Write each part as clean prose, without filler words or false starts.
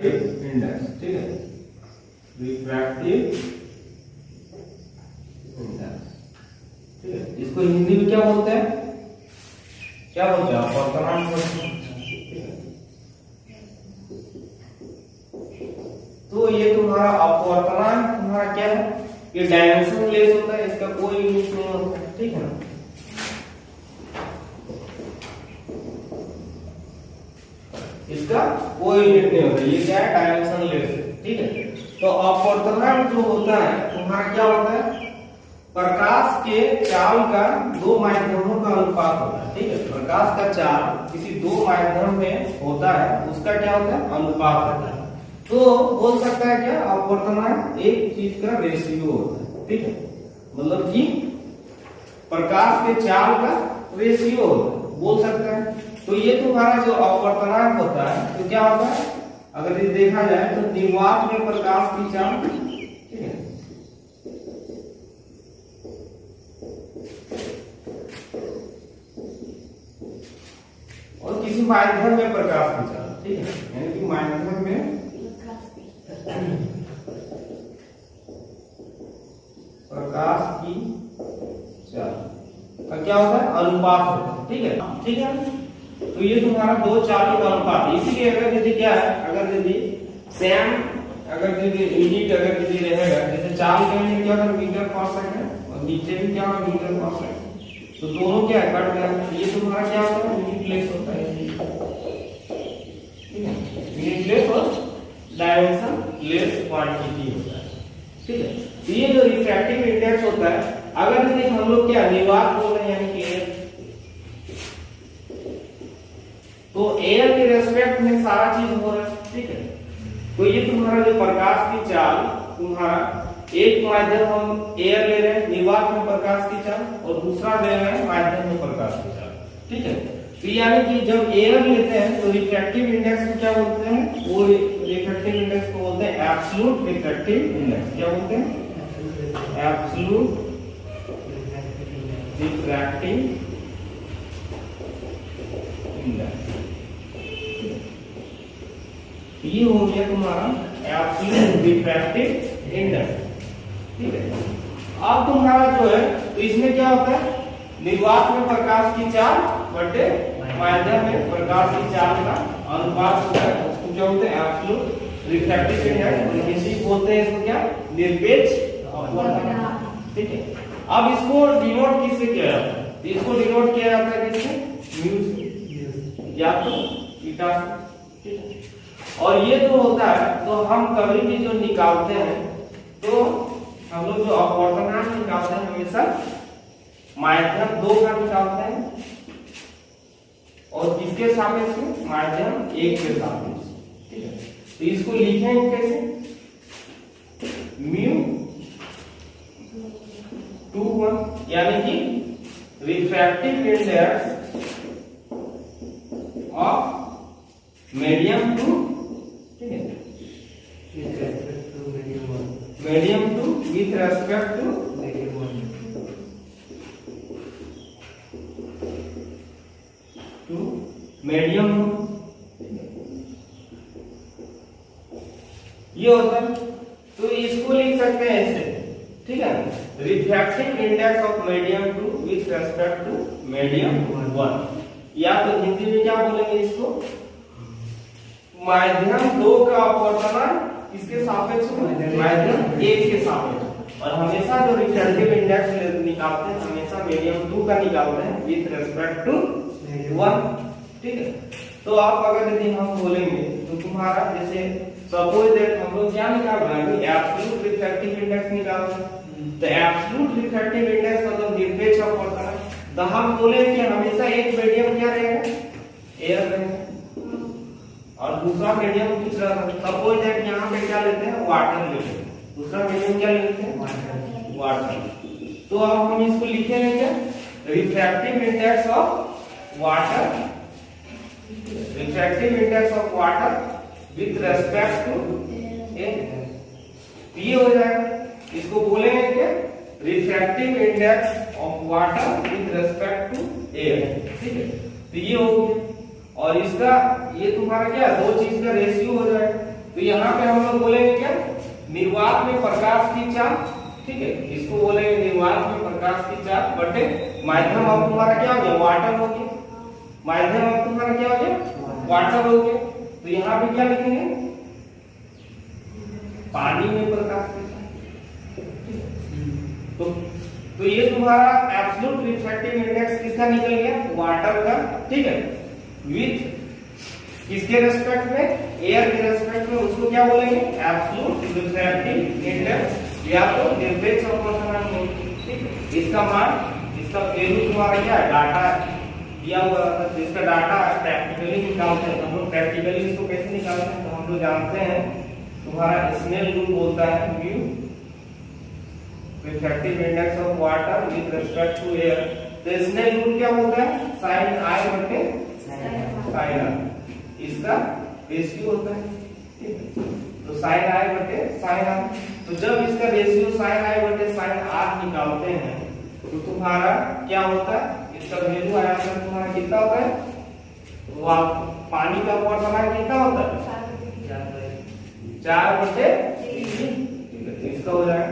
Index, ठीक है, refractive index, ठीक है। इसको हिंदी में क्या बोलते हैं, क्या बोलते हैं, अपवर्तनांक बोलते हैं। तो ये तुम्हारा अपवर्तनांक तुम्हारा क्या है, ये डायमेंशन लेस होता है, इसका कोई यूनिट नहीं होता है, ठीक है ना। इसका कोई यूनिट नहीं होता, ये क्या है, डायमेंशन लेस है, ठीक है। तो अपवर्तनांक जो होता है तुम्हारा क्या होता है, प्रकाश के चाल का दो माध्यमों का अनुपात होता है, ठीक है। प्रकाश का चाल किसी दो माध्यम में होता है, उसका क्या होता है, अनुपात होता है। तो बोल सकता है क्या, अपवर्तनांक एक चीज का रेशियो होता है, ठीक है, मतलब कि प्रकाश के चाल का रेशियो होता है, बोल सकता है। तो ये तुम्हारा जो अपवर्तनांक होता है तो क्या होता है, अगर ये देखा जाए तो निर्वात में प्रकाश की चाल, ठीक है, और किसी माध्यम में प्रकाश की चाल, ठीक है, यानी कि माध्यम में प्रकाश की चाल का क्या होता है, अनुपात होता है, ठीक है, ठीक है। तो ये तुम्हारा दो चालों का अनुपात है। इसीलिए अगर यदि क्या है, अगर यदि सेम अगर यदि यूनिट अगर यदि रहेगा, जैसे चाल के में क्या होगा, मीटर पर सेकंड, और नीचे भी क्या होगा, मीटर पर सेकंड, तो दोनों क्या है, कट गया। ये तुम्हारा क्या होता है, यूनिट लेस होता है, ठीक है, यूनिट लेस और डायमेंशन लेस क्वांटिटी होता है, ठीक है। तो ये जो रिफ्रैक्टिव इंडेक्स होता है, अगर यदि हम लोग क्या निर्वात बोल रहे हैं, यानी कि एयर, तो एयर के रेस्पेक्ट में सारा चीज हो रहा है, ठीक है। तो ये तुम्हारा जो प्रकाश की चाल, तुम्हारा एक माध्यम हम एयर ले रहे हैं, निर्वात में प्रकाश की चाल, और दूसरा ले रहे हैं माध्यम में प्रकाश की चाल, ठीक है। तो यानी कि जब एयर लेते हैं तो रिफ्रैक्टिव इंडेक्स को क्या बोलते हैं, वो रिफ्रैक्टिव इंडेक्स को बोलते हैं एब्सोल्यूट रिफ्रैक्टिव इंडेक्स। क्या बोलते हैं, एब्सोल्यूट रिफ्रैक्टिव इंडेक्स। ये हो गया तुम्हारा एब्सोल्यूट रिफ्रैक्टिव इंडेक्स, ठीक है। अब तुम्हारा जो है, तो इसमें क्या होता है, निर्वात में प्रकाश की चाल बटे माध्यम में प्रकाश की चाल का अनुपात होता है, उसको क्या बोलते हैं, एब्सोल्यूट रिफ्रैक्टिव इंडेक्स। हिंदी बोलते हैं इसको क्या, निरपेक्ष अपवर्तनांक, ठीक है। अब इसको डिनोट किससे किया जाता है, इसको डिनोट किया जाता है किससे, म्यू से या तो थीटा से, ठीक है। और ये जो होता है, तो हम कभी भी जो निकालते हैं, तो हम लोग जो अपवर्तनांक निकालते हैं हमेशा माध्यम दो का निकालते हैं, और किसके सापेक्ष में, माध्यम एक के सापेक्ष, ठीक है। तो इसको लिखेंगे कैसे, म्यू 2 यानी कि refractive index of medium two, ठीक है, medium two with respect to medium, ये होता है। तो इसको लिख सकते हैं ऐसे, ठीक है, refractive index of medium two with respect to medium 1, या तो हिंदी में क्या बोलेंगे इसको, माध्यम दो का अपवर्तनांक किसके सापेक्ष में, माध्यम एक के सापेक्ष। और हमेशा जो रिफ्रैक्टिव इंडेक्स निकालते हैं हमेशा मीडियम 2 का निकालते हैं विथ रेस्पेक्ट टू 1, ठीक है। तो आप अगर यदि हम बोलेंगे तो तुम्हारा जैसे सपोज दैट हम लोग क्या निकाल रहे हैं, एब्सोल्यूट रिफ्रैक्टिव इंडेक्स निकाल रहे हैं। तो एब्सोल्यूट रिफ्रैक्टिव इंडेक्स मतलब निरपेक्ष अपवर्तनांक, तो हम बोले कि हमेशा एक मीडियम क्या रहेगा, एयर रहेगा, और दूसरा मीडियम दूसरा। सपोज दैट यहाँ पे क्या लेते हैं, वाटर लेते हैं, दूसरा मीडियम क्या लेते हैं, वाटर। तो अब हम इसको लिखेंगे क्या, refractive index of water, refractive index of water with respect to air, ये हो जाएगा। इसको बोलेंगे क्या, refractive index of water with respect to air, ठीक है। तो ये हो गया, और इसका ये तुम्हारा क्या, दो चीज का रेशियो हो जाएगा। तो यहाँ पे हम लोग बोलेंगे क्या, निर्वात में प्रकाश की चाल, ठीक है, इसको बोलेंगे निर्वात में प्रकाश की चाल बटे माध्यम अब तुम्हारा क्या हो गया, वाटर हो गया, माध्यम अब तुम्हारा क्या हो गया, वाटर हो गया। तो यहाँ पे क्या लिखेंगे, पानी में प्रकाश की चाल। तो ये तुम्हारा एब्सोल्यूट रिफ्रैक्टिव इंडेक्स किसका निकल गया, वाटर का, ठीक है, विथ किसके रेस्पेक्ट में, एयर के रेस्पेक्ट में, उसको क्या बोलेंगे, एब्सोल्यूट रिफ्रैक्टिव इंडेक्स या तो निरपेक्ष अपवर्तनांक बोलते हैं, ठीक है। इसका मान, इसका वैल्यू तुम्हारा क्या है, डाटा दिया हुआ रहता है, जिसका डाटा प्रैक्टिकली निकालते हैं। हम लोग प्रैक्टिकली इसको कैसे निकालते हैं, तो हम लोग जानते हैं तुम्हारा स्नेल रूल बोलता है mu refractive index of water with respect to air. तो स्नेल रूल क्या बोलता है, साइन आई बटे साइन आर, इसका रेशियो होता है, ठीक है। तो साइन आई बटे साइन आर, तो जब इसका रेशियो साइन आई बटे साइन आर निकालते हैं तो तुम्हारा क्या होता है, इसका वैल्यू आया था तुम्हारा कितना होता है, पानी का अपवर्तनांक कितना होता है, 4/3, इसका हो जाएगा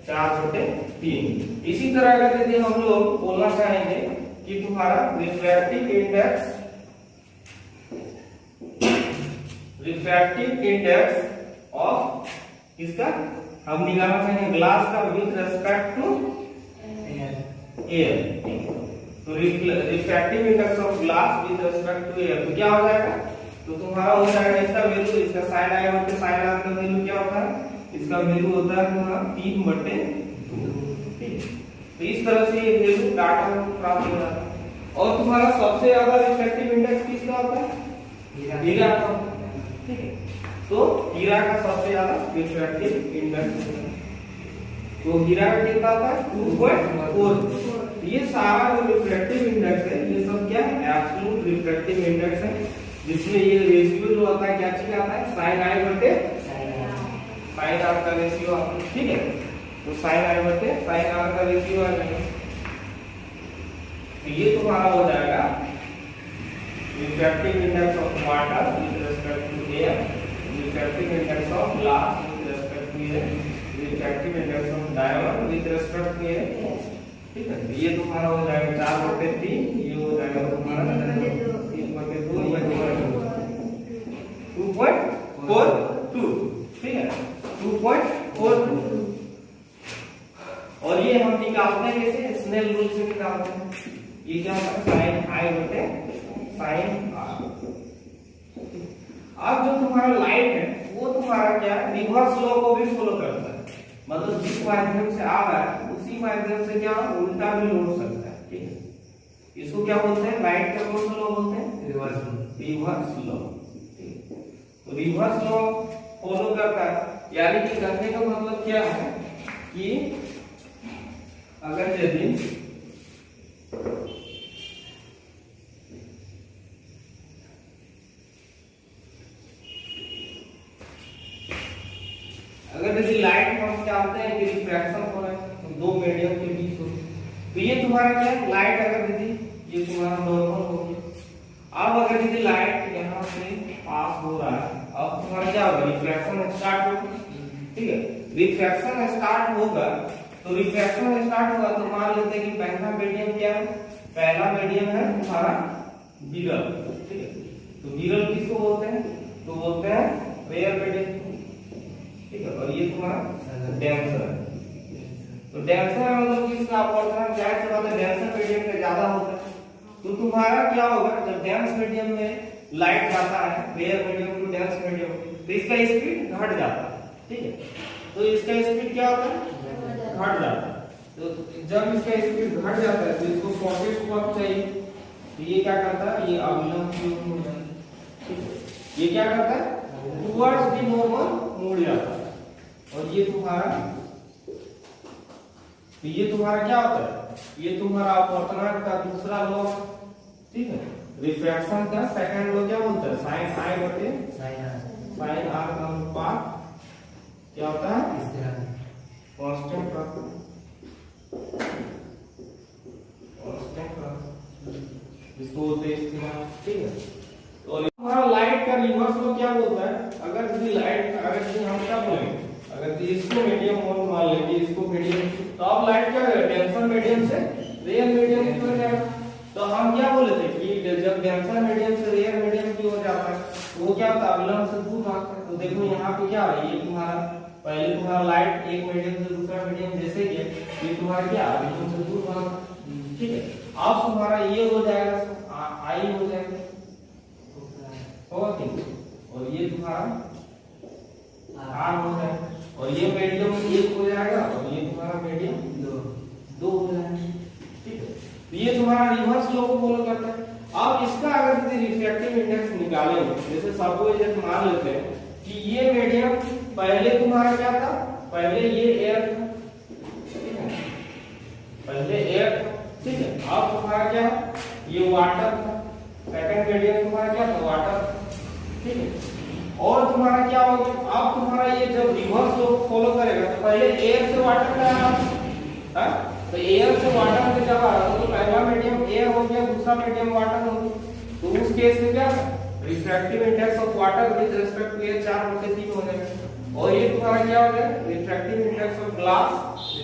4/3। इसी तरह अगर यदि हम लोग बोलना चाहेंगे कि तुम्हारा रिफ्रैक्टिव इंडेक्स ऑफ किसका, हम निकालना चाहेंगे ग्लास का विद रिस्पेक्ट टू एयर, तो refractive index of glass with respect to air, तो क्या हो जाएगा, तो तुम्हारा हो जाएगा इसका वैल्यू, इसका साइन आई बटे साइन आर का वैल्यू क्या होता है, इसका वैल्यू होता है तुम्हारा 3/2, ठीक है। तो इस तरह से ये वैल्यू डाटा प्राप्त हो जाता है। और तुम्हारा सबसे ज्यादा रिफ्रैक्टिव इंडेक्स किसका होता है, हीरा का, ठीक है। तो हीरा का सबसे ज्यादा रिफ्रैक्टिव इंडेक्स, तो हीरा का कितना होता है 2.4। ये सारा जो रिफ्रैक्टिव इंडेक्स है ये सब क्या है, एब्सोल्यूट रिफ्रैक्टिव इंडेक्स है, जिसमें ये रेशियो जो होता है क्या चीज आता है, साइन आई बटे साइन आर का रेशियो आता है, ठीक है। तो साइन आई बटे साइन आर का रेशियो आ जाएगा, तो ये तुम्हारा हो जाएगा refractive index of water with respect to air, refractive index of glass with respect to air, refractive index of diamond with respect to air, ठीक है। तो ये तुम्हारा हो जाएगा 4/3, ये हो जाएगा तुम्हारा 2.42, ठीक है, 2.42। और ये हम निकालते हैं कैसे, स्नेल रूल से निकालते हैं। ये क्या होता है, साइन आई बटे साइन आर। अब जो तुम्हारा लाइट है वो तुम्हारा क्या है, रिवर्स लॉ को भी फॉलो करता है, मतलब जिस माध्यम से आ रहा है उसी माध्यम से क्या उल्टा भी लौट सकता है, ठीक है। इसको क्या बोलते हैं, लाइट का कौन सा लॉ बोलते हैं, रिवर्स लॉ। तो रिवर्स लॉ फॉलो करता है, यानी कि कहने का मतलब क्या है कि अगर यदि लाइट हम जानते हैं कि रिफ्रैक्शन हो रहा है तो दो मीडियम के बीच हो, तो ये तुम्हारा क्या है, लाइट अगर यदि ये तुम्हारा नॉर्मल हो गया। अब अगर यदि लाइट यहाँ से पास हो रहा है, अब तुम्हारा क्या होगा, रिफ्रैक्शन स्टार्ट होगा, ठीक है। रिफ्रैक्शन स्टार्ट होगा, तो रिफ्रैक्शन स्टार्ट होगा तो मान लेते हैं कि पहला मीडियम क्या है, पहला मीडियम है तुम्हारा विरल, ठीक है। तो विरल किसको बोलते हैं, तो बोलते हैं रेयर मीडियम, ठीक है। और ये तुम्हारा डेंसर है, तो डेंसर मतलब कि इसका अपवर्तनांक जाहिर सी बात है डेंसर मीडियम में ज्यादा होता है, तो तुम्हारा क्या होगा, जब डेंस मीडियम में लाइट जाता है rare medium to dense medium, तो इसका स्पीड घट जाता है, ठीक है। तो इसका स्पीड क्या होता है, घट जाता है। तो जब इसका स्पीड घट जाता है तो इसको शॉर्टेस्ट पथ चाहिए, तो ये क्या करता है, ये अविलंब हो जाता है, ठीक है। ये क्या करता है, टुवर्ड्स द नॉर्मल मुड़ जाता है। और ये तुम्हारा, तो ये तुम्हारा क्या होता है, ये तुम्हारा अपवर्तनांक का दूसरा लॉ, ठीक है। रिफ्रैक्शन का सेकंड लॉ क्या बोलता है, साइन आई बटे साइन आर का अनुपात क्या होता है, कांस्टेंट इसको बोलते हैं स्थिरांक, ठीक है। तो हमारा लाइट का रिवर्स लॉ क्या बोलता है, अगर यदि लाइट तो इसको मीडियम मोड मान लेंगे, इसको मीडियम। तो अब लाइट क्या है, डेंसर मीडियम से रेयर मीडियम की हो जाएगा। तो हम क्या बोले थे कि जब डेंसर मीडियम से रेयर मीडियम की हो जाता है तो वो क्या होता है, विलंब से दूर भागता है। तो देखो यहाँ पे क्या है, ये तुम्हारा पहले तुम्हारा लाइट एक मीडियम से दूसरा मीडियम जैसे गया, ये तुम्हारा क्या विलंब से दूर भागता है, ठीक है। अब तुम्हारा ये हो जाएगा आई हो जाएगा, और ये तुम्हारा आर हो जाएगा, और ये मीडियम एक हो जाएगा, और ये तुम्हारा मीडियम दो हो जाएगा, ठीक है। तो ये तुम्हारा रिवर्स लॉ को फॉलो करता है। अब इसका अगर यदि रिफ्रैक्टिव इंडेक्स निकालेंगे, जैसे सपोज जैसे मान लेते हैं कि ये मीडियम पहले तुम्हारा क्या था, पहले ये एयर था, ठीक है, पहले एयर था, ठीक है। अब तुम्हारा क्या, ये वाटर था, सेकंड मीडियम तुम्हारा क्या था, वाटर, ठीक है। और तुम्हारा क्या हो गया, अब तुम्हारा ये जब रिवर्स लॉ फॉलो करेगा तो पहले एयर से वाटर में आया, हाँ, तो एयर से वाटर में जब आया तो पहला मीडियम एयर हो गया, दूसरा मीडियम वाटर हो गया। तो उस केस में क्या refractive index of water with respect to air 4/3 हो जाएगा, और ये तुम्हारा क्या हो गया, refractive index of glass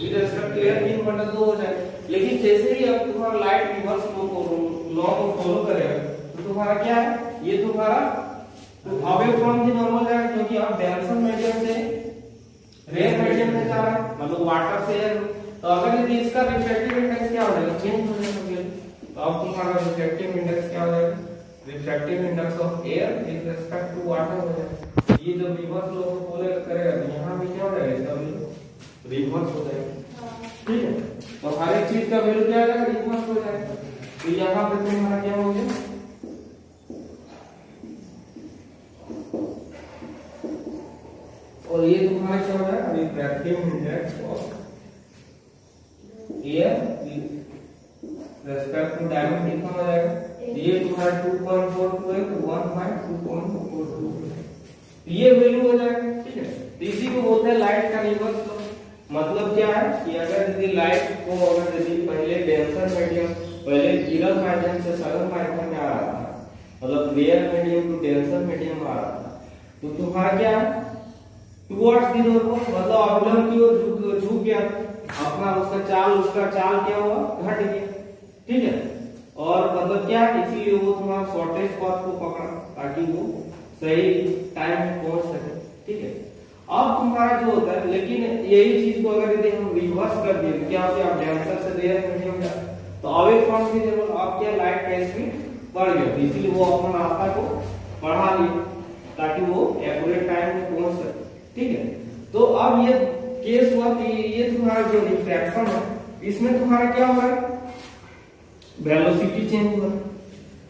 with respect to air 3/2 हो जाएगा। लेकिन जैसे ही अब तुम्हारा लाइट रिवर्स लॉ को फॉलो करेगा तो तुम्हारा क्या है, ये तुम्हारा अवे फ्रॉम द नॉर्मल जाएगा, क्योंकि अब डेंसर मीडियम से रेयर मीडियम में जा रहा है, मतलब वाटर से एयर। तो अगर यदि इसका रिफ्रैक्टिव इंडेक्स क्या हो जाएगा, चेंज हो जाएगा, तो अब तुम्हारा रिफ्रैक्टिव इंडेक्स क्या हो जाएगा, refractive index of air with respect to water हो जाएगा। ये जब रिवर्स लॉ को फॉलो करेगा तो यहाँ भी क्या हो जाएगा, इसका रिवर्स हो जाएगा, ठीक है। तो हर एक चीज का वैल्यू क्या आ जाएगा, रिवर्स हो जाएगा। तो यहाँ पे तुम्हारा क्या हो गया, और ये तुम्हारा क्या हो जाएगा, refractive index of air respect to diameter कितना हो जाएगा, ये तुम्हारा 2.42 है तो 1/2.42, ये वैल्यू हो जाएगा, ठीक है। तो इसी को बोलते हैं लाइट का रिवर्स लॉ। मतलब क्या है कि अगर यदि लाइट को अगर यदि पहले डेंसर मीडियम, पहले विरल माध्यम से सरल माध्यम में आ रहा था, मतलब rare medium to denser medium आ रहा था, तो तुम्हारा क्या टुवर्ड्स द नॉर्मल, मतलब अवलंब की ओर झुक गया अपना, उसका चाल क्या हुआ, घट गया, ठीक है। और मतलब क्या, इसीलिए वो तुम्हारा शॉर्टेज पाथ को पकड़ा ताकि वो सही टाइम में पहुंच सके, ठीक है। अब तुम्हारा जो होता है, लेकिन यही चीज को अगर यदि हम रिवर्स कर दिए क्या होता है, आप डेंसर से रेयर मीडियम जा तो अवे फ्रॉम द नॉर्मल, अब क्या लाइट का स्पीड बढ़ गया, इसीलिए वो अपना रास्ता को बढ़ा लिया ताकि वो एक्यूरेट टाइम में पहुंच सके, ठीक है। तो अब ये केस हुआ कि ये तुम्हारा जो रिफ्रैक्शन है इसमें तुम्हारा क्या हो रहा है, वेलोसिटी चेंज हो रहा है,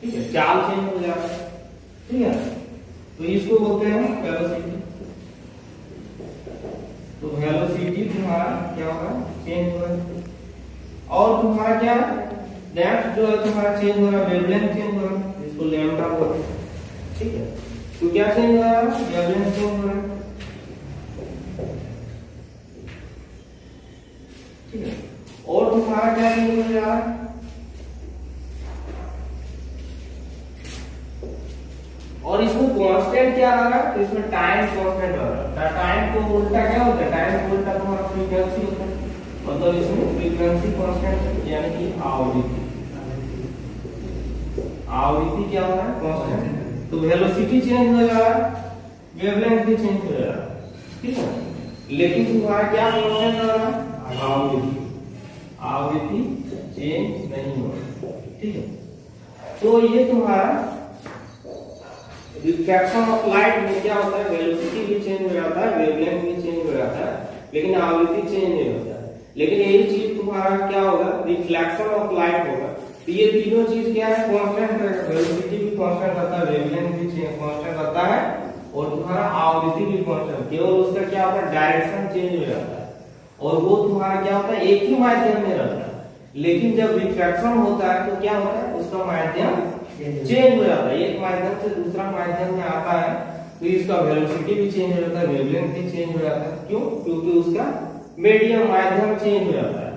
ठीक है, चाल चेंज हो जा रहा है, ठीक है। तो इसको बोलते हैं वेलोसिटी। तो वेलोसिटी तुम्हारा क्या हो रहा है, चेंज हो रहा है। और तुम्हारा क्या डेप्थ जो है तुम्हारा चेंज हो रहा है, वेवलेंथ चेंज हो रहा है, इसको लैम्बडा बोलते हैं, ठीक है। तो क्या चेंज हो रहा है, वेवलेंथ चेंज हो रहा है, ठीक है। और तुम्हारा क्या चेंज हो रहा है, और इसमें कांस्टेंट क्या आ रहा है, तो इसमें टाइम कांस्टेंट आ रहा है। टाइम को उल्टा क्या होता है, टाइम को उल्टा तुम्हारा फ्रीक्वेंसी होता है, मतलब इसमें फ्रीक्वेंसी कांस्टेंट यानी कि आवृत्ति क्या हो रहा है, कांस्टेंट। तो वेलोसिटी चेंज हो जा रहा है, वेवलेंथ भी चेंज हो जा रहा है, ठीक है। लेकिन तुम्हारा क्या कांस्टेंट आ रहा है, आवृत्ति चेंज नहीं हो रहा, ठीक है। तो ये तुम्हारा रिफ्रैक्शन ऑफ लाइट में क्या होता है, वेलोसिटी भी चेंज हो जाता है, वेवलेंथ भी चेंज हो जाता है, लेकिन आवृत्ति चेंज नहीं होता है। लेकिन यही चीज तुम्हारा क्या होगा, रिफ्लेक्शन ऑफ लाइट होगा। तो ये तीनों चीज क्या है, कांस्टेंट रहेगा, वेलोसिटी भी कांस्टेंट रहता है, वेवलेंथ भी कांस्टेंट रहता है, और तुम्हारा आवृत्ति भी कांस्टेंट, केवल उसका क्या होता है, डायरेक्शन चेंज हो जाता है, और वो तुम्हारा क्या होता है, एक ही माध्यम में रहता है। लेकिन जब रिफ्रैक्शन होता है तो क्या होता है, उसका माध्यम चेंज हो जाता है, एक माध्यम से दूसरा माध्यम में आता है, तो इसका वेलोसिटी भी चेंज हो जाता है, वेवलेंथ भी चेंज हो जाता है। क्यों, क्योंकि उसका मीडियम माध्यम चेंज हो जाता है,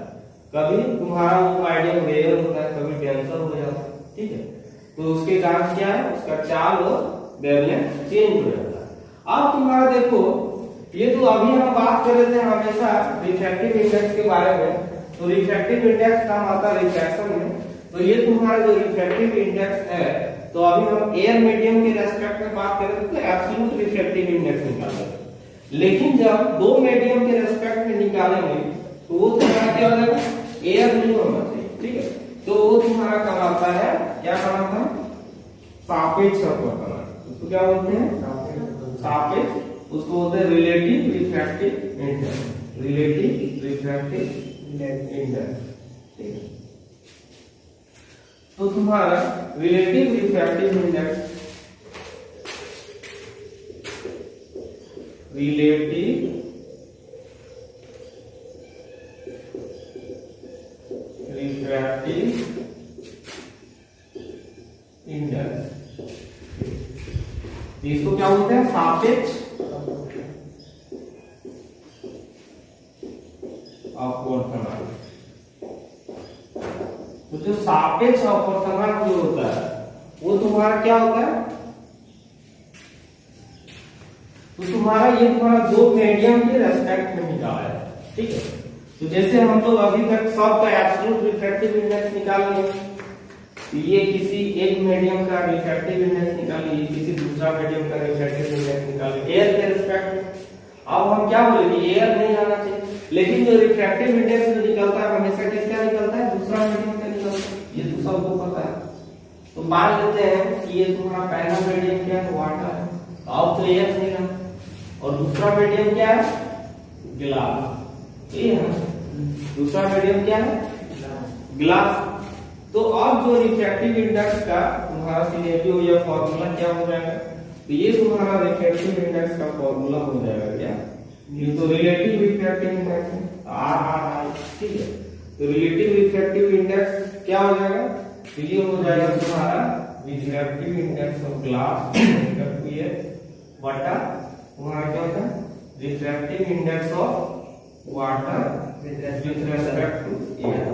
कभी तुम्हारा वो माध्यम रेयर होता है, कभी डेंसर हो जाता है, ठीक है। तो उसके कारण क्या है, उसका चाल और वेवलेंथ चेंज हो जाता है। अब तुम्हारा देखो ये तो अभी हम बात कर रहे थे हमेशा रिफ्रैक्टिव इंडेक्स के बारे में। तो रिफ्रैक्टिव इंडेक्स काम आता है रिफ्रैक्शन में। तो ये तुम्हारा जो रिफ्रैक्टिव इंडेक्स है, तो अभी हम एयर मीडियम के रेस्पेक्ट में बात कर रहे थे, तो एब्सोल्यूट रिफ्रैक्टिव इंडेक्स निकालेंगे। लेकिन जब दो मीडियम के रेस्पेक्ट में निकालेंगे तो वो तुम्हारा क्या हो जाएगा, एयर नहीं होना चाहिए, ठीक है। तो वो तुम्हारा कहलाता है, क्या कहलाता है, सापेक्ष अपवर्तनांक। उसको क्या बोलते हैं, सापेक्ष। उसको बोलते हैं relative refractive index, relative refractive index, ठीक है। तो तुम्हारा relative refractive index, relative refractive index, इसको क्या बोलते हैं, सापेक्ष अपवर्तनांक। तो जो सापेक्ष अपवर्तनांक जो होता है वो तुम्हारा क्या होता है, तो तुम्हारा ये तुम्हारा दो मीडियम के रेस्पेक्ट में निकाला है, ठीक है। तो जैसे हम लोग अभी तक सबका एब्सोल्यूट रिफ्रैक्टिव इंडेक्स निकाल लिए, तो ये किसी एक मीडियम का रिफ्रैक्टिव इंडेक्स निकालिए, किसी दूसरा मीडियम का रिफ्रैक्टिव इंडेक्स निकालिए एयर के रिस्पेक्ट में। अब हम क्या बोलेंगे, एयर नहीं आना चाहिए, लेकिन जो रिफ्रैक्टिव इंडेक्स जो निकलता है हमेशा किसका निकलता है, दूसरा मीडियम का निकलता है, ये तो सबको पता है। तो मान लेते हैं कि ये तुम्हारा पहला मीडियम क्या है, वाटर है, अब तो एयर नहीं रहा, और दूसरा मीडियम क्या है, गिलास, ये है दूसरा मीडियम क्या है, गिलास। तो अब जो रिफ्रैक्टिव इंडेक्स का तुम्हारा सिनेरियो या फॉर्मूला क्या हो जाएगा, तो ये तुम्हारा रिफ्रैक्टिव इंडेक्स का फॉर्मूला हो जाएगा क्या, ये तो रिलेटिव रिफ्रैक्टिव इंडेक्स है, RRI, ठीक है। तो रिलेटिव रिफ्रैक्टिव इंडेक्स क्या हो जाएगा, तो ये हो जाएगा तुम्हारा रिफ्रैक्टिव इंडेक्स ऑफ ग्लास बटा तुम्हारा क्या होता है, refractive index of water with respect to air.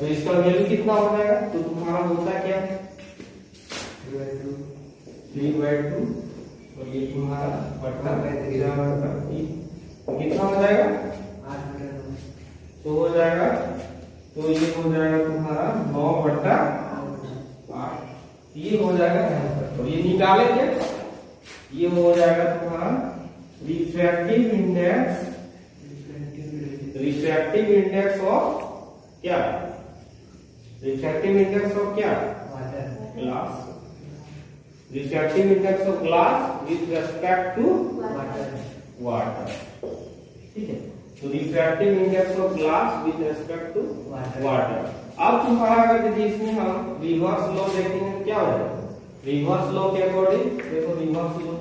तो इसका वैल्यू कितना हो जाएगा, तो तुम्हारा होता क्या है 3/2, और ये तुम्हारा बटा कितना हो जाएगा, 8 तो हो जाएगा, तो ये हो जाएगा तुम्हारा 9/8, ये हो जाएगा। तो ये निकालेंगे, ये हो जाएगा तुम्हारा refractive index, refractive index of क्या, रिफ्रैक्टिव इंडेक्स ऑफ क्या, glass, refractive index of glass with respect to water, ठीक है। तो refractive index of glass with respect to water. अब तुम्हारा अगर यदि इसमें हम रिवर्स लॉ देखेंगे तो क्या हो जाएगा, रिवर्स लॉ के अकॉर्डिंग देखो, रिवर्स लॉ,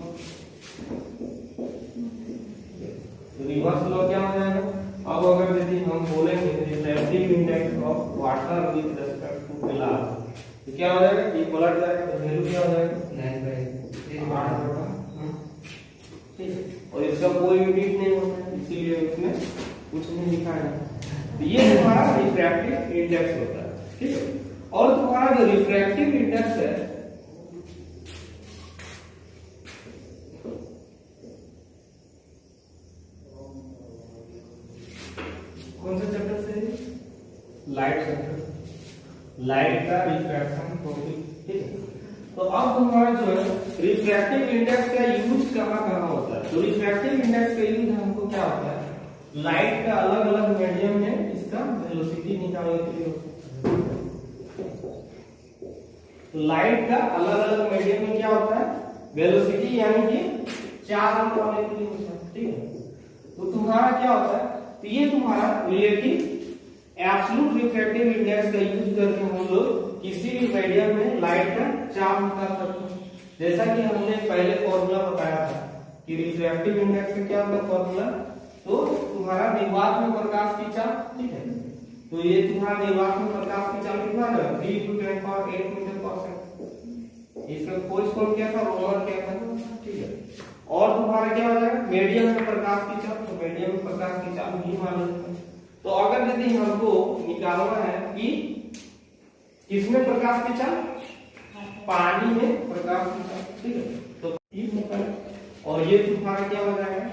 तो रिवर्स लॉ क्या हो जाएगा, अब अगर यदि हम बोलेंगे refractive index of water with respect to glass, तो क्या हो जाएगा, ये पलट जाएगा, तो वैल्यू क्या हो जाएगा 9/8, ठीक है। और इसका कोई यूनिट नहीं होता है, इसीलिए इसमें कुछ नहीं लिखा है। तो ये तुम्हारा रिफ्रैक्टिव इंडेक्स होता है, ठीक है। और तुम्हारा जो रिफ्रैक्टिव इंडेक्स है, कौन सा चैप्टर से, लाइट चैप्टर, लाइट का रिफ्रैक्शन टॉपिक, ठीक है। तो अब तुम्हारा जो है रिफ्रैक्टिव इंडेक्स का यूज कहाँ होता है, तो रिफ्रैक्टिव इंडेक्स का यूज हमको क्या होता है, लाइट का अलग अलग मीडियम में इसका वेलोसिटी निकालने के लिए होता है। तो लाइट का अलग अलग मीडियम में क्या होता है, वेलोसिटी यानी कि चार्ज निकालने के लिए होता है, ठीक है। तो तुम्हारा क्या होता है, तो ये तुम्हारा रिलेटिव एब्सोल्यूट रिफ्रैक्टिव इंडेक्स का यूज करके हम लोग किसी भी मीडियम में लाइट का चार्ज निकाल सकते हैं। जैसा कि हमने पहले फॉर्मूला बताया था कि रिफ्रैक्टिव इंडेक्स का क्या होता है फॉर्मूला, तो तुम्हारा निर्वात में प्रकाश की चाल, ठीक है। तो ये तुम्हारा निर्वात में प्रकाश की चाल कितना है, 3 × 10⁸ मीटर/सेकंड। इसका खोज कौन किया था, रोमर किया था, ठीक है। और तुम्हारा क्या हो जाएगा, मीडियम में प्रकाश की चाल, तो मीडियम में प्रकाश की चाल भी मालूम है। तो अगर यदि हमको निकालना है कि किसमें प्रकाश की चाल, पानी में प्रकाश की चाल, ठीक है। तो और ये तुम्हारा क्या हो जाएगा,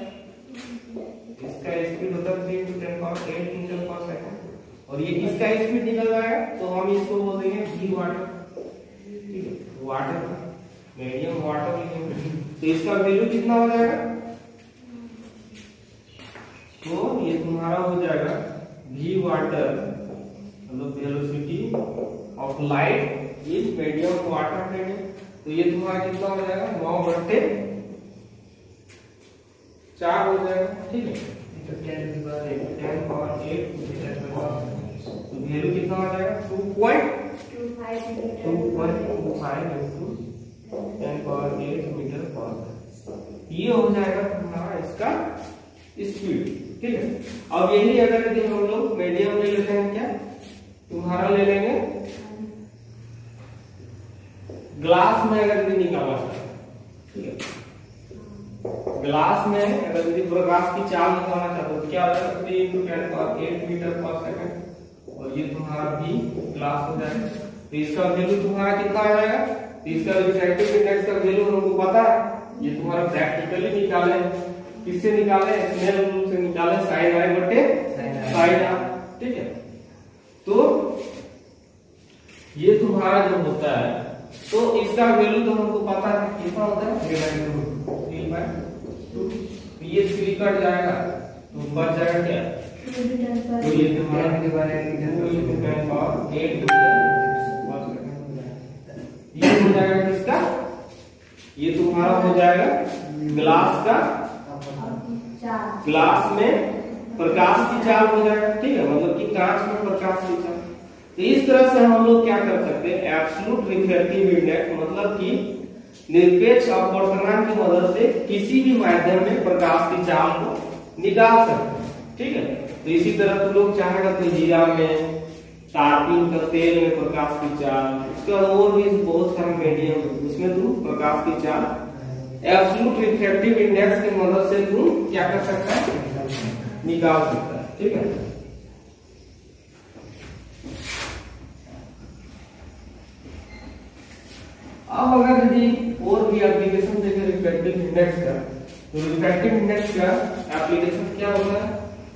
स्पीड होता है 3 × 10⁸ मीटर पर सेकंड। और ये किसका स्पीड निकल रहा है तो हम इसको बोल देंगे v वाटर, ठीक है, वाटर मीडियम वाटर लिखेंगे। तो इसका वैल्यू कितना हो जाएगा, तो ये तुम्हारा हो जाएगा v वाटर मतलब velocity of light is medium water medium. तो ये तुम्हारा कितना हो जाएगा 9/4 हो जाएगा, ठीक है। तो 10⁸ तो वैल्यू कितना हो जाएगा 2.25 into 10⁸ मीटर पर। ये हो जाएगा तुम्हारा इसका स्पीड, ठीक है। अब यही अगर यदि हम लोग मीडियम ले लेते हैं, क्या तुम्हारा ले लेंगे ग्लास में, अगर यदि निकाला जाए, ठीक है, ग्लास में अगर यदि प्रकाश की चाल निकालना चाहते हो तो क्या होता है 3 × 10⁸ मीटर पर सेकंड। और ये तुम्हारा भी ग्लास हो जाएगा। तो इसका वैल्यू तुम्हारा कितना आ जाएगा, तो इसका रिफ्रैक्टिव इंडेक्स का वैल्यू हमको पता है, ये तुम्हारा प्रैक्टिकली निकाले, किससे निकाले, स्नेल रूल से निकाले, sin i/sin r, ठीक है। तो ये तुम्हारा जो होता है तो इसका वैल्यू तो हमको पता है कितना होता है 3/2। ये 3 कट जाएगा तो बच जाएगा क्या, तो ये तुम्हारा 8 ये हो जाएगा किसका, ये तुम्हारा हो जाएगा ग्लास का, ग्लास में प्रकाश की चाल हो जाएगा, ठीक है, मतलब कि कांच में प्रकाश की चाल। तो इस तरह से हम लोग क्या कर सकते हैं, एब्सोल्यूट रिफ्रैक्टिव इंडेक्स मतलब कि निरपेक्ष अपवर्तनांक की मदद से किसी भी माध्यम में प्रकाश की चाल को निकाल सकते हैं, ठीक है। तो इसी तरह तुम लोग चाहेगा तो हीरा में, तारपीन का तेल में प्रकाश की चाल, उसका और भी बहुत सारे मीडियम उसमें तुम प्रकाश की चाल एब्सोल्यूट रिफ्रैक्टिव इंडेक्स की मदद से तुम क्या कर सकता है, निकाल सकता है, ठीक है। अब अगर यदि और भी एप्लीकेशन देखें रिफ्रैक्टिव इंडेक्स का, तो रिफ्रैक्टिव इंडेक्स का एप्लीकेशन क्या होता है,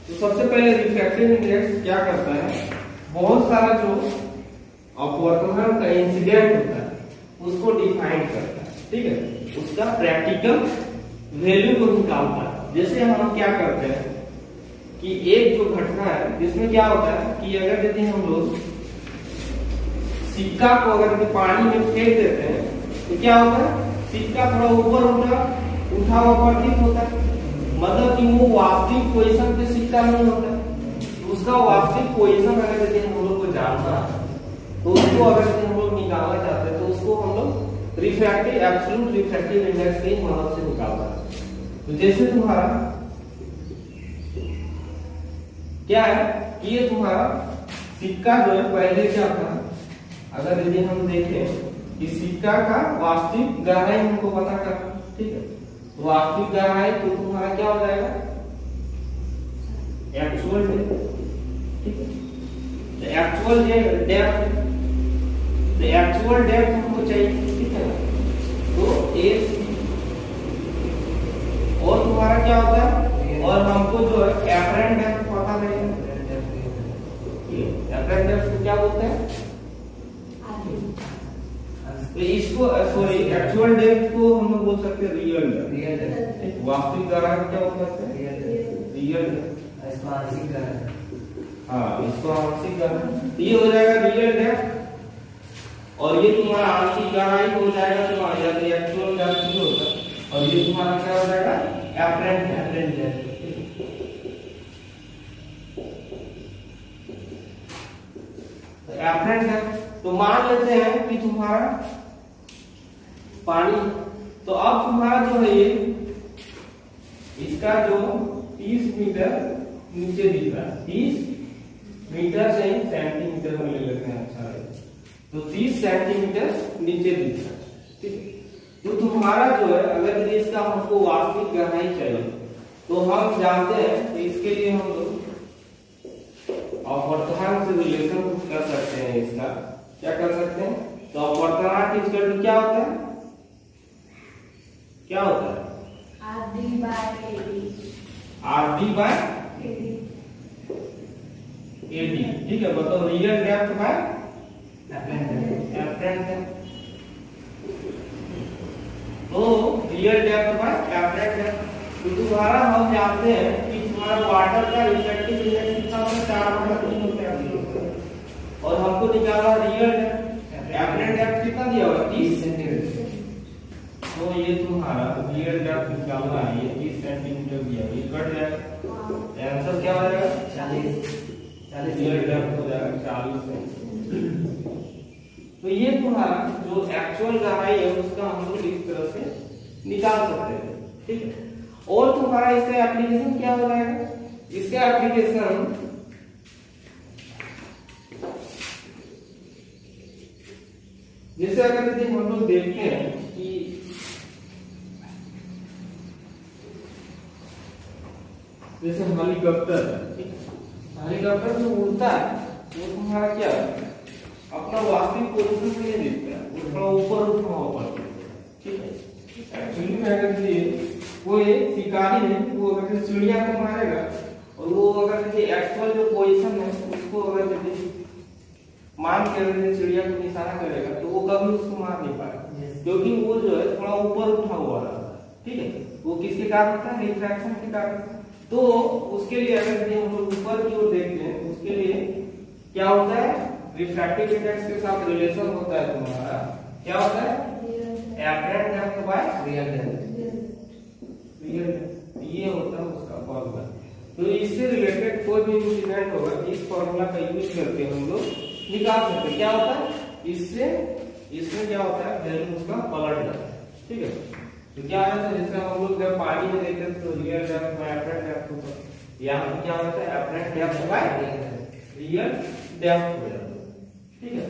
तो सबसे पहले रिफ्रैक्टिव इंडेक्स क्या करता है, बहुत सारा जो अपवर्तनांक का इंसिडेंट होता है उसको डिफाइन करता है, ठीक है, उसका प्रैक्टिकल वैल्यू को निकालता है। जैसे हम क्या करते हैं कि एक जो घटना है जिसमें क्या होता है कि अगर यदि हम लोग सिक्का को अगर पानी में फेंक देते हैं तो क्या होता है, सिक्का थोड़ा ऊपर उठा हुआ प्रतीत होता है, मतलब कि वो वास्तविक पोजीशन पे सिक्का नहीं होता। तो उसका वास्तविक पोजीशन अगर यदि हम लोग को जानना है तो उसको अगर यदि हम लोग निकालना चाहते हैं तो उसको हम लोग रिफ्रैक्टिव एब्सोल्यूट रिफ्रैक्टिव इंडेक्स की मदद से निकालते हैं। तो जैसे तुम्हारा क्या है कि ये तुम्हारा सिक्का जो है पहले क्या था, अगर यदि हम देखें कि सिक्का का वास्तविक गहराई हमको पता करना, ठीक है, तो वास्तविक गहराई तो तुम्हारा क्या हो जाएगा एक्चुअल डेप्थ, ठीक है, तो एक्चुअल डेप्थ, तो एक्चुअल डेप्थ हमको चाहिए, ठीक है, तो ए और तुम्हारा क्या होता है, और हमको जो है एपरेंट डेप्थ पता नहीं, एपरेंट डेप्थ को क्या बोलते हैं, तो इसको सॉरी एक्चुअल डेप्थ को हम लोग बोल सकते हैं रियल डेप्थ, वास्तविक गहराई को क्या बोल सकते हैं रियल डेप्थ, इसको आंशिक गहराई, हाँ इसको आंशिक गहराई, ये हो जाएगा रियल डेप्थ। और ये तुम्हारा आंशिक गहराई हो जाएगा तुम्हारा या तो एक्चुअल डेप्थ जो होता है, और ये तुम्हारा क्या हो जाएगा एपरेंट डेप्थ। तो एपरेंट डेप्थ, तो मान लेते हैं कि तुम्हारा पानी, तो अब तुम्हारा जो है ये इसका जो 30 मीटर नीचे दिख रहा है, 30 मीटर से सेंटीमीटर में ले लेते हैं, अच्छा है, तो 30 सेंटीमीटर नीचे दिख रहा है, ठीक। तो तुम्हारा जो है अगर यदि इसका हमको वास्तविक गहराई चाहिए तो हम जानते हैं कि इसके लिए हम लोग अपवर्तनांक से रिलेशन कर सकते हैं, इसका क्या कर सकते हैं, तो अपवर्तनांक इक्वल टू क्या होता है, क्या होता है RD by AD, RD by 80। ठीक है, बताओ real depth by apparent depth. तो real depth by apparent depth. तो तुम्हारा हम जानते हैं कि तुम्हारा वाटर का रिफ्रैक्टिव इंडेक्स कितना होता है, 4/3 होता है, और हमको निकालना रियल डेप्थ। एपरेंट डेप्थ कितना दिया हुआ 30 सेंटीमीटर। तो ये तुम्हारा रियल डेप्थ निकालना है, ये 30 सेंटीमीटर दिया, ये कट जाएगा, आंसर क्या हो जाएगा 40 रियल डेप्थ हो जाएगा 40 सेंटीमीटर। तो ये तुम्हारा जो एक्चुअल गहराई है उसका हम लोग इस तरह से निकाल सकते हैं। ठीक है, और तुम्हारा इसका एप्लीकेशन क्या हो जाएगा, इसका एप्लीकेशन जैसे अगर यदि हम लोग देखते हैं कि जैसे हेलीकॉप्टर, हेलीकॉप्टर जो उड़ता है वो तुम्हारा क्या है, अपना वास्तविक पोजीशन में नहीं देखता है, वो थोड़ा ऊपर उठा हुआ पड़ता है। ठीक है, एक्चुअली में अगर ये कोई शिकारी है वो अगर चिड़िया को मारेगा और वो अगर एक्चुअल जो पोजीशन है उसको अगर मान के अगर चिड़िया को निशाना करेगा तो वो कभी उसको मार नहीं पाएगा, क्योंकि वो जो है थोड़ा ऊपर उठा हुआ रहता है। ठीक है, वो किसके कारण होता है, रिफ्रैक्शन के कारण। तो उसके लिए अगर हम लोग ऊपर की ओर देखते हैं उसके लिए क्या होता है, रिफ्रैक्टिव इंडेक्स के साथ रिलेशन होता है तुम्हारा, क्या होता है apparent depth by real depth. ये होता है उसका फॉर्मूला। तो इससे रिलेटेड कोई भी इंसिडेंट होगा इस फॉर्मूला का यूज करके हम लोग निकाल सकते हैं। क्या होता है इसमें क्या होता है, वैल्यू उसका पलट जाता है। ठीक है, तो क्या होता है, जैसे हम लोग जब पानी में देखते हैं तो real depth by apparent depth होता है, यहाँ पे क्या होता है apparent depth by real depth हो जाता है। ठीक है,